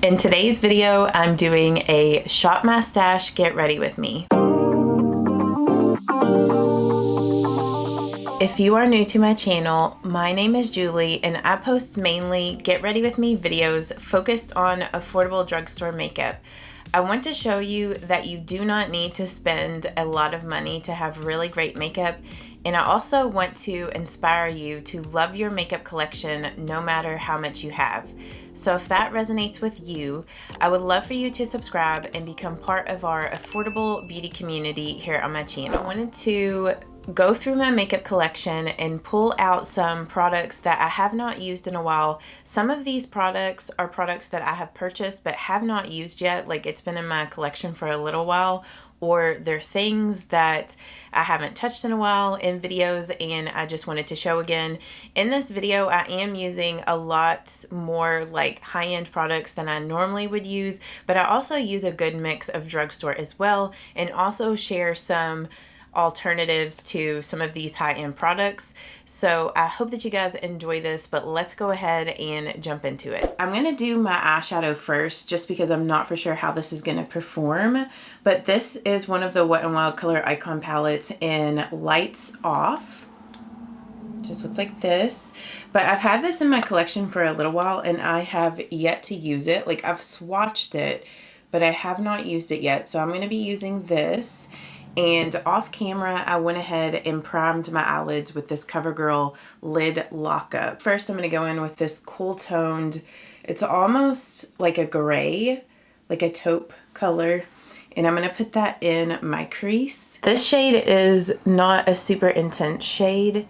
In today's video, I'm doing a Shop My Stash Get Ready With Me. If you are new to my channel, my name is Julie and I post mainly Get Ready With Me videos focused on affordable drugstore makeup. I want to show you that you do not need to spend a lot of money to have really great makeup, and I also want to inspire you to love your makeup collection no matter how much you have. So if that resonates with you, I would love for you to subscribe and become part of our affordable beauty community here on my channel. I wanted to go through my makeup collection and pull out some products that I have not used in a while. Some of these products are products that I have purchased but have not used yet, like it's been in my collection for a little while, or they're things that I haven't touched in a while in videos and I just wanted to show again. In this video, I am using a lot more like high-end products than I normally would use, but I also use a good mix of drugstore as well, and also share some alternatives to some of these high-end products. So I hope that you guys enjoy this, but let's go ahead and jump into it. I'm gonna do my eyeshadow first just because I'm not for sure how this is gonna perform, but this is one of the Wet n Wild color icon palettes in Lights Off. Just looks like this, but I've had this in my collection for a little while and I have yet to use it. Like, I've swatched it, but I have not used it yet. So I'm going to be using this. And off camera, I went ahead and primed my eyelids with this CoverGirl lid lockup. First, I'm going to go in with this cool toned, it's almost like a gray, like a taupe color. And I'm going to put that in my crease. This shade is not a super intense shade,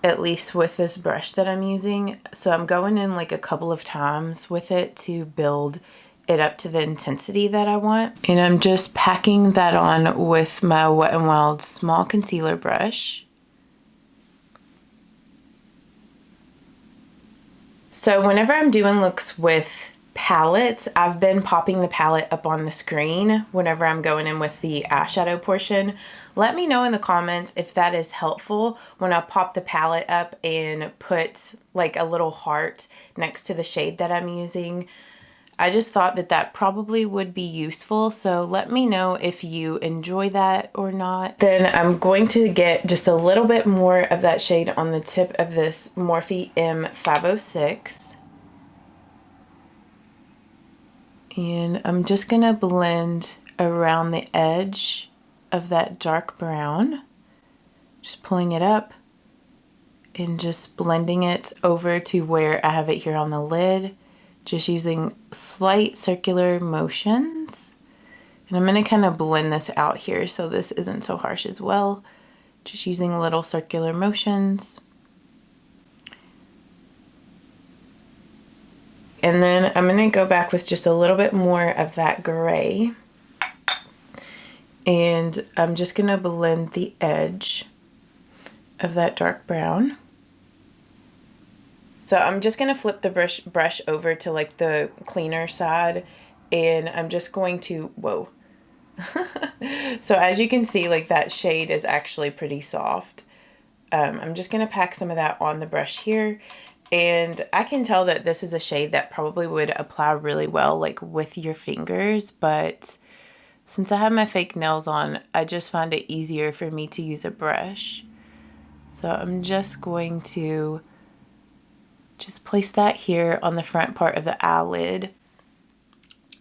at least with this brush that I'm using. So I'm going in like a couple of times with it to build it up to the intensity that I want. And I'm just packing that on with my Wet n Wild small concealer brush. So whenever I'm doing looks with palettes, I've been popping the palette up on the screen whenever I'm going in with the eyeshadow portion. Let me know in the comments if that is helpful when I pop the palette up and put like a little heart next to the shade that I'm using. I just thought that that probably would be useful, so let me know if you enjoy that or not. Then I'm going to get just a little bit more of that shade on the tip of this Morphe M506. And I'm just going to blend around the edge of that dark brown. Just pulling it up and just blending it over to where I have it here on the lid. Just using slight circular motions. And I'm going to kind of blend this out here so this isn't so harsh as well. Just using little circular motions. And then I'm going to go back with just a little bit more of that gray. And I'm just going to blend the edge of that dark brown. So I'm just going to flip the brush over to like the cleaner side, and I'm just going to, whoa. So as you can see, like that shade is actually pretty soft. I'm just going to pack some of that on the brush here, and I can tell that this is a shade that probably would apply really well like with your fingers, but since I have my fake nails on, I just find it easier for me to use a brush. So I'm just going to just place that here on the front part of the eyelid.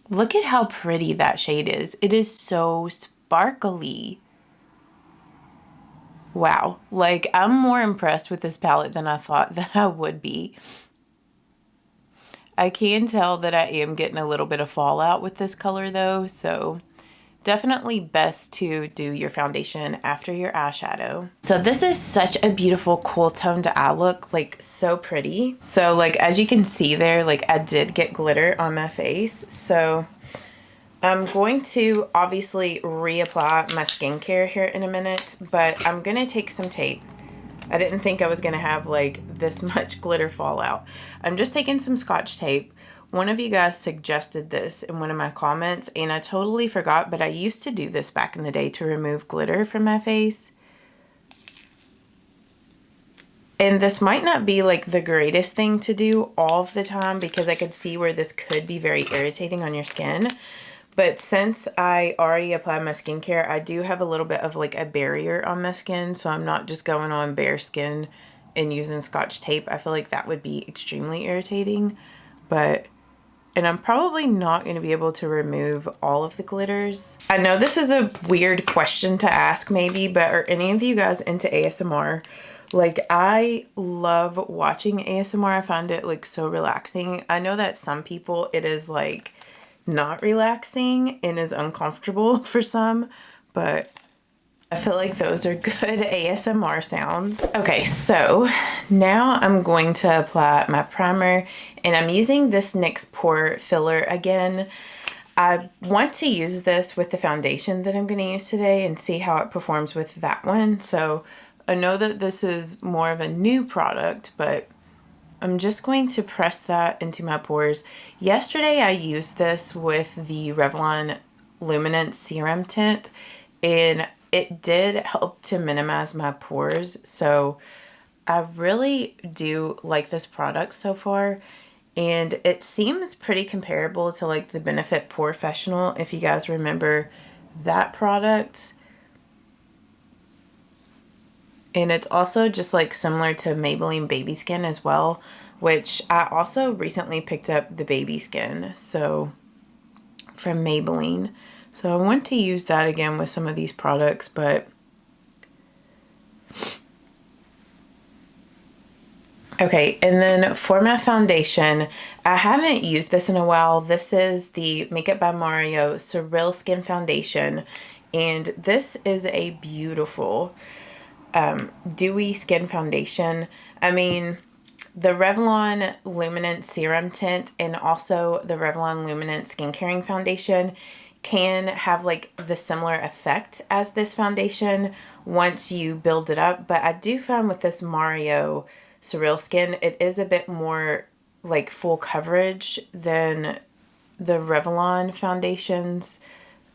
Look at how pretty that shade is. It is so sparkly. Wow. Like, I'm more impressed with this palette than I thought that I would be. I can tell that I am getting a little bit of fallout with this color though, so definitely best to do your foundation after your eyeshadow. So this is such a beautiful cool toned eye look, like so pretty. So like as you can see there, like I did get glitter on my face. So I'm going to obviously reapply my skincare here in a minute, but I'm gonna take some tape. I didn't think I was gonna have like this much glitter fallout. I'm just taking some Scotch tape. One of you guys suggested this in one of my comments and I totally forgot, but I used to do this back in the day to remove glitter from my face. And this might not be like the greatest thing to do all of the time because I could see where this could be very irritating on your skin. But since I already applied my skincare, I do have a little bit of like a barrier on my skin. So I'm not just going on bare skin and using Scotch tape. I feel like that would be extremely irritating. And I'm probably not going to be able to remove all of the glitters. I know this is a weird question to ask maybe, but are any of you guys into ASMR? Like, I love watching ASMR. I find it like so relaxing. I know that some people it is like not relaxing and is uncomfortable for some, but I feel like those are good ASMR sounds. Okay, so now I'm going to apply my primer, and I'm using this NYX Pore Filler again. I want to use this with the foundation that I'm going to use today and see how it performs with that one. So I know that this is more of a new product, but I'm just going to press that into my pores. Yesterday I used this with the Revlon Luminance Serum Tint, and it did help to minimize my pores. So I really do like this product so far. And it seems pretty comparable to like the Benefit Professional, if you guys remember that product. And it's also just like similar to Maybelline Baby Skin as well, which I also recently picked up the Baby Skin, so from Maybelline. So I want to use that again with some of these products, but okay, and then for my foundation, I haven't used this in a while. This is the Makeup by Mario Surreal Skin Foundation, and this is a beautiful dewy skin foundation. I mean, the Revlon Luminance Serum Tint and also the Revlon Luminance Skin Caring Foundation can have like the similar effect as this foundation once you build it up. But I do find with this Mario Surreal Skin, it is a bit more like full coverage than the Revlon foundations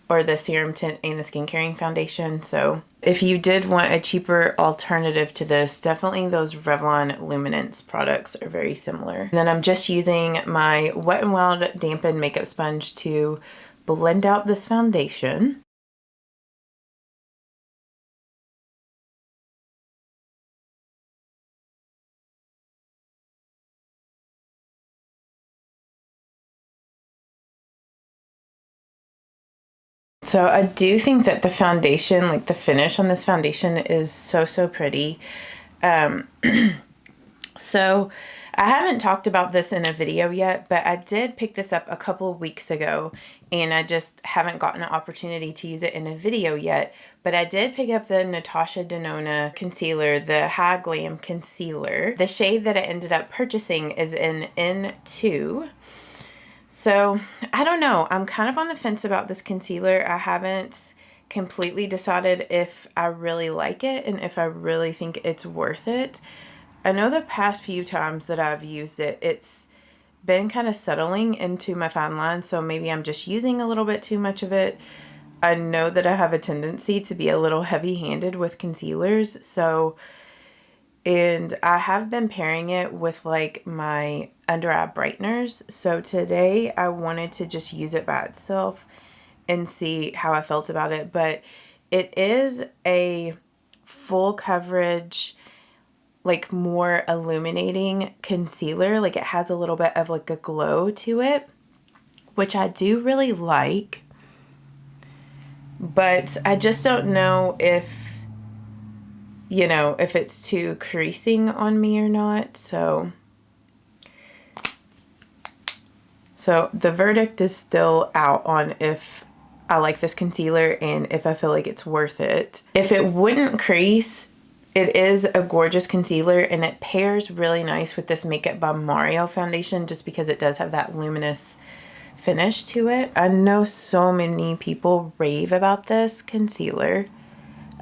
or the serum tint and the skin caring foundation. So if you did want a cheaper alternative to this, definitely those Revlon Luminance products are very similar. And then I'm just using my Wet n Wild dampened makeup sponge to blend out this foundation. So I do think that the foundation, like the finish on this foundation is so pretty. So I haven't talked about this in a video yet, but I did pick this up a couple of weeks ago and I just haven't gotten an opportunity to use it in a video yet. But I did pick up the Natasha Denona concealer, the High Glam concealer. The shade that I ended up purchasing is in N2. So I don't know, I'm kind of on the fence about this concealer. I haven't completely decided if I really like it and if I really think it's worth it. I know the past few times that I've used it, it's been kind of settling into my fine line, so maybe I'm just using a little bit too much of it. I know that I have a tendency to be a little heavy-handed with concealers, and I have been pairing it with like my under eye brighteners. So today I wanted to just use it by itself and see how I felt about it. But it is a full coverage, like more illuminating concealer. Like it has a little bit of like a glow to it, which I do really like. But I just don't know if, you know, if it's too creasing on me or not. So the verdict is still out on if I like this concealer and if I feel like it's worth it. If it wouldn't crease, it is a gorgeous concealer and it pairs really nice with this Makeup by Mario foundation just because it does have that luminous finish to it. I know so many people rave about this concealer.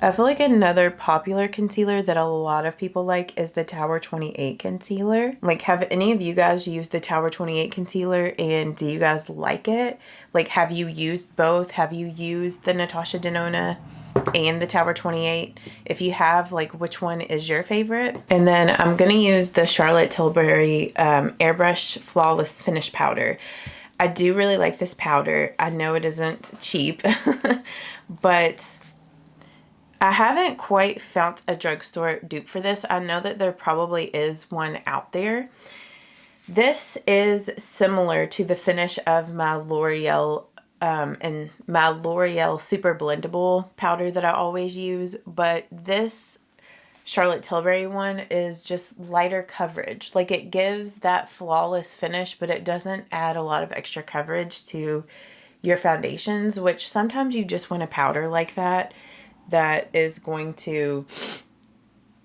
I feel like another popular concealer that a lot of people like is the Tower 28 concealer. Like, have any of you guys used the Tower 28 concealer and do you guys like it? Like, have you used both? Have you used the Natasha Denona and the Tower 28. If you have, like, which one is your favorite? And then I'm gonna use the Charlotte Tilbury Airbrush Flawless Finish Powder. I do really like this powder. I know it isn't cheap, but I haven't quite found a drugstore dupe for this. I know that there probably is one out there. This is similar to the finish of my L'Oreal and my L'Oreal Super Blendable powder that I always use, but this Charlotte Tilbury one is just lighter coverage. Like, it gives that flawless finish, but it doesn't add a lot of extra coverage to your foundations, which sometimes you just want a powder like that is going to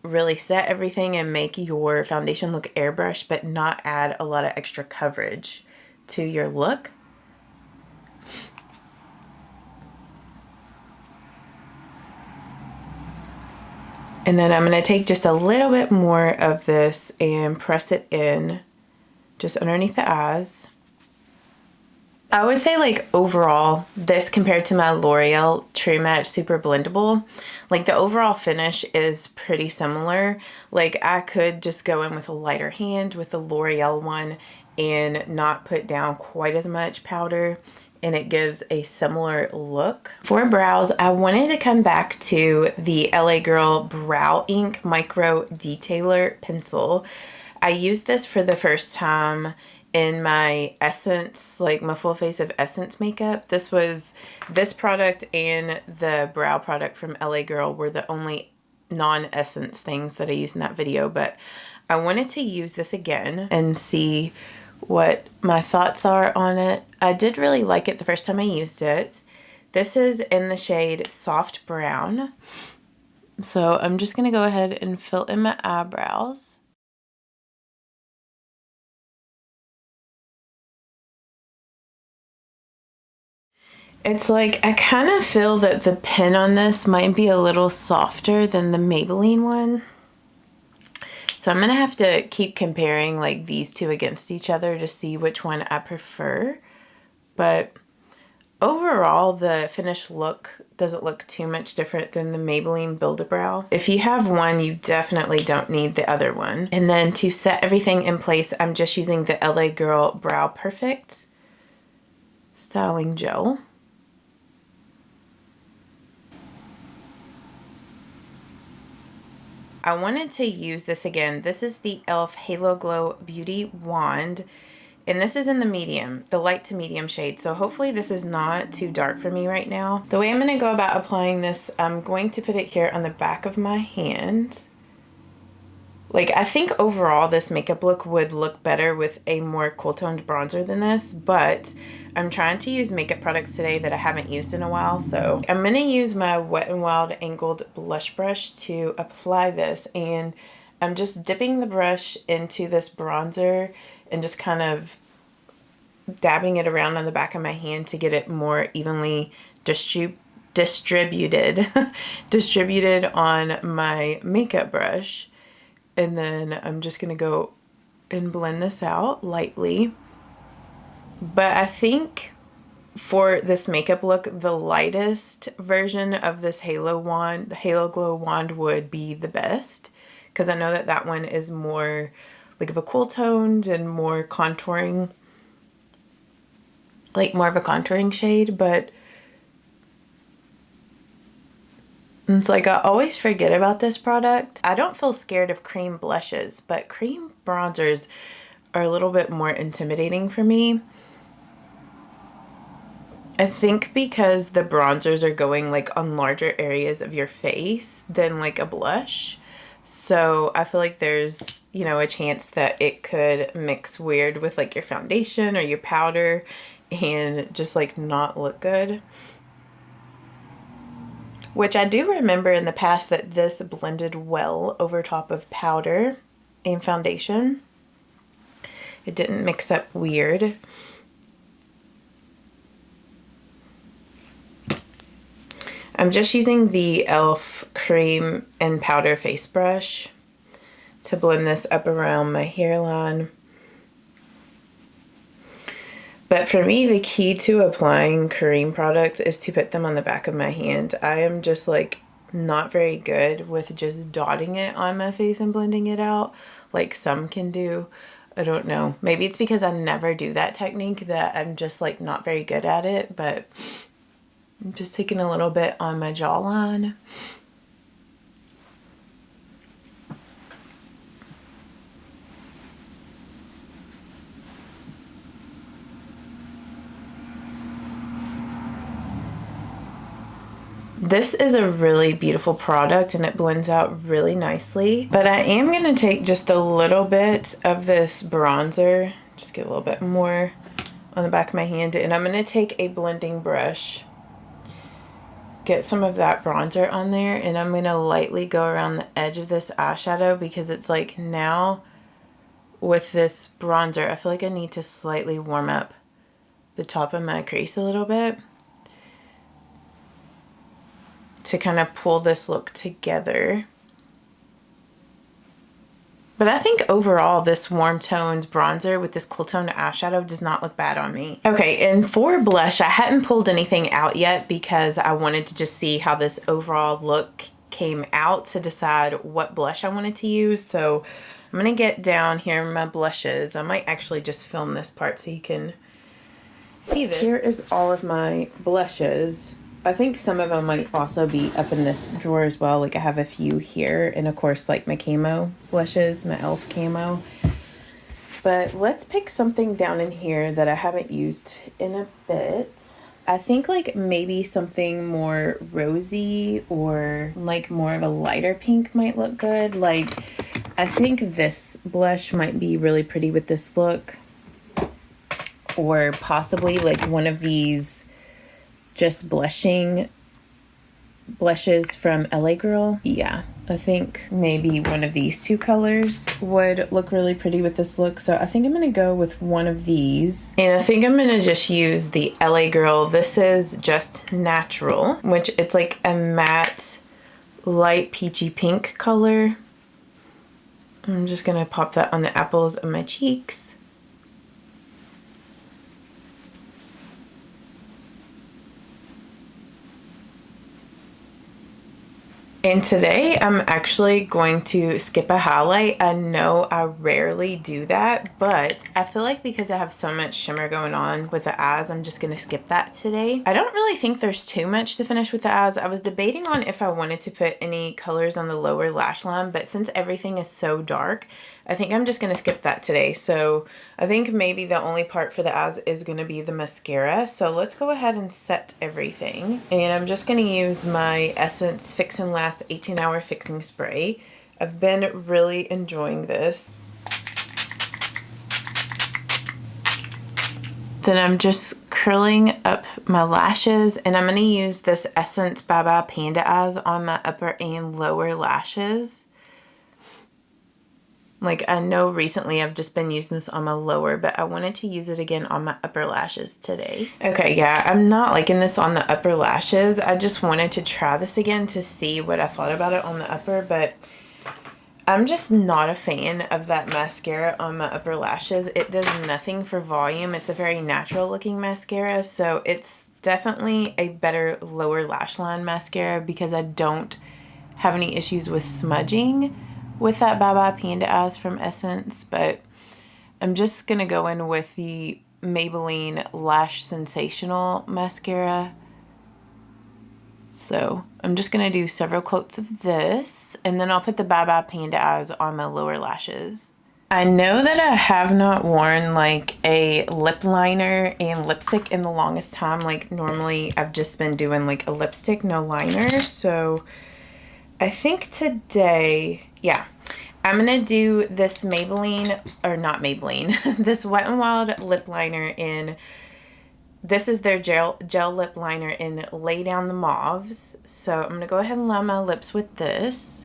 really set everything and make your foundation look airbrushed, but not add a lot of extra coverage to your look. And then I'm going to take just a little bit more of this and press it in just underneath the eyes. I would say, like, overall, this compared to my L'Oreal True Match Super Blendable, like, the overall finish is pretty similar. Like, I could just go in with a lighter hand with the L'Oreal one and not put down quite as much powder, and it gives a similar look. For brows, I wanted to come back to the LA Girl Brow Ink Micro Detailer Pencil. I used this for the first time in my Essence, like my full face of Essence makeup. This product and the brow product from LA Girl were the only non-Essence things that I used in that video, but I wanted to use this again and see what my thoughts are on it. I did really like it the first time I used it. This is in the shade Soft Brown. So I'm just gonna go ahead and fill in my eyebrows. It's like, I kind of feel that the pen on this might be a little softer than the Maybelline one. So I'm going to have to keep comparing, like, these two against each other to see which one I prefer. But overall, the finished look doesn't look too much different than the Maybelline Build-A-Brow. If you have one, you definitely don't need the other one. And then to set everything in place, I'm just using the LA Girl Brow Perfect Styling Gel. I wanted to use this again. This is the e.l.f. Halo Glow Beauty Wand, and this is in the medium, the light to medium shade, so hopefully this is not too dark for me right now. The way I'm going to go about applying this, I'm going to put it here on the back of my hand. Like, I think overall this makeup look would look better with a more cool toned bronzer than this, but I'm trying to use makeup products today that I haven't used in a while, so I'm going to use my Wet n Wild angled blush brush to apply this, and I'm just dipping the brush into this bronzer and just kind of dabbing it around on the back of my hand to get it more evenly distributed on my makeup brush. And then I'm just going to go and blend this out lightly. But I think for this makeup look, the lightest version of this Halo wand, the Halo Glow wand, would be the best. Because I know that that one is more like of a cool toned and more contouring, like more of a contouring shade. But it's like, I always forget about this product. I don't feel scared of cream blushes, but cream bronzers are a little bit more intimidating for me. I think because the bronzers are going like on larger areas of your face than like a blush. So I feel like there's, you know, a chance that it could mix weird with like your foundation or your powder and just like not look good. Which I do remember in the past that this blended well over top of powder and foundation. It didn't mix up weird. I'm just using the e.l.f. cream and powder face brush to blend this up around my hairline. But for me, the key to applying cream products is to put them on the back of my hand. I am just like not very good with just dotting it on my face and blending it out like some can do. I don't know. Maybe it's because I never do that technique that I'm just like not very good at it, but I'm just taking a little bit on my jawline. This is a really beautiful product and it blends out really nicely. But I am going to take just a little bit of this bronzer, just get a little bit more on the back of my hand, and I'm going to take a blending brush, get some of that bronzer on there, and I'm going to lightly go around the edge of this eyeshadow because it's like now with this bronzer, I feel like I need to slightly warm up the top of my crease a little bit to kind of pull this look together. But I think overall this warm toned bronzer with this cool toned eyeshadow does not look bad on me. Okay, and for blush, I hadn't pulled anything out yet because I wanted to just see how this overall look came out to decide what blush I wanted to use. So I'm gonna get down here in my blushes. I might actually just film this part so you can see this. Here is all of my blushes. I think some of them might also be up in this drawer as well. Like I have a few here, and of course like my camo blushes, my e.l.f. camo. But let's pick something down in here that I haven't used in a bit. I think like maybe something more rosy or like more of a lighter pink might look good. Like I think this blush might be really pretty with this look. Or possibly like one of these just blushes from LA Girl. Yeah, I think maybe one of these two colors would look really pretty with this look. So I think I'm gonna go with one of these. And I think I'm gonna just use the LA Girl. This is Just Natural, which it's like a matte, light peachy pink color. I'm just gonna pop that on the apples of my cheeks. And today I'm actually going to skip a highlight. I know I rarely do that, but I feel like because I have so much shimmer going on with the eyes, I'm just gonna skip that today. I don't really think there's too much to finish with the eyes. I was debating on if I wanted to put any colors on the lower lash line, but since everything is so dark, I think I'm just gonna skip that today. So I think maybe the only part for the eyes is gonna be the mascara. So let's go ahead and set everything. And I'm just gonna use my Essence Fix and Last 18-hour fixing spray. I've been really enjoying this. Then I'm just curling up my lashes, and I'm gonna use this Essence Bye Bye Panda Eyes on my upper and lower lashes. Like I know recently I've just been using this on my lower, but I wanted to use it again on my upper lashes today. Okay, yeah, I'm not liking this on the upper lashes. I just wanted to try this again to see what I thought about it on the upper, but I'm just not a fan of that mascara on my upper lashes. It does nothing for volume. It's a very natural looking mascara, so it's definitely a better lower lash line mascara because I don't have any issues with smudging with that Bye Bye Panda Eyes from Essence, but I'm just gonna go in with the Maybelline Lash Sensational mascara. So I'm just gonna do several coats of this, and then I'll put the Bye Bye Panda Eyes on my lower lashes. I know that I have not worn like a lip liner and lipstick in the longest time. Like normally I've just been doing like a lipstick, no liner. So I think today, yeah, I'm gonna do this Maybelline, or not Maybelline, this Wet n Wild lip liner in, this is their gel lip liner in Lay Down the Mauves. So I'm gonna go ahead and line my lips with this.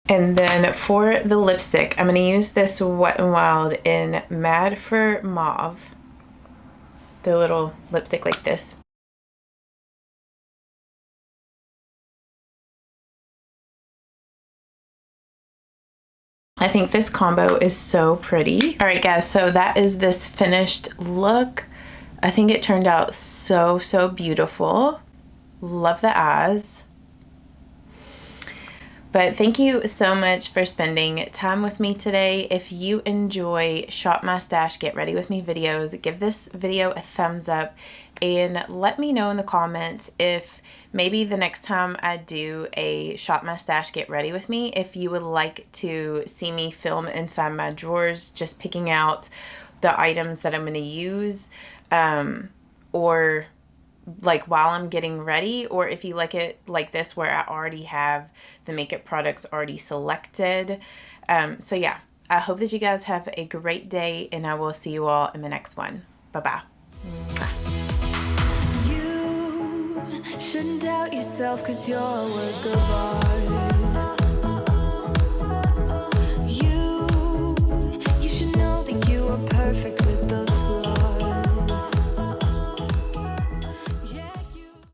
And then for the lipstick, I'm gonna use this Wet n Wild in Mad for Mauve. The little lipstick like this. I think this combo is so pretty. All right, guys, so that is this finished look. I think it turned out so, so beautiful. Love the eyes. But thank you so much for spending time with me today. If you enjoy Shop My Stash Get Ready With Me videos, give this video a thumbs up and let me know in the comments if maybe the next time I do a Shop My Stash Get Ready With Me, if you would like to see me film inside my drawers, just picking out the items that I'm going to use, or like while I'm getting ready, or if you like it like this where I already have the makeup products already selected. So yeah, I hope that you guys have a great day, and I will see you all in the next one. Bye-bye. You shouldn't doubt yourself, 'cause you're a work of art. You should know that you are perfect with those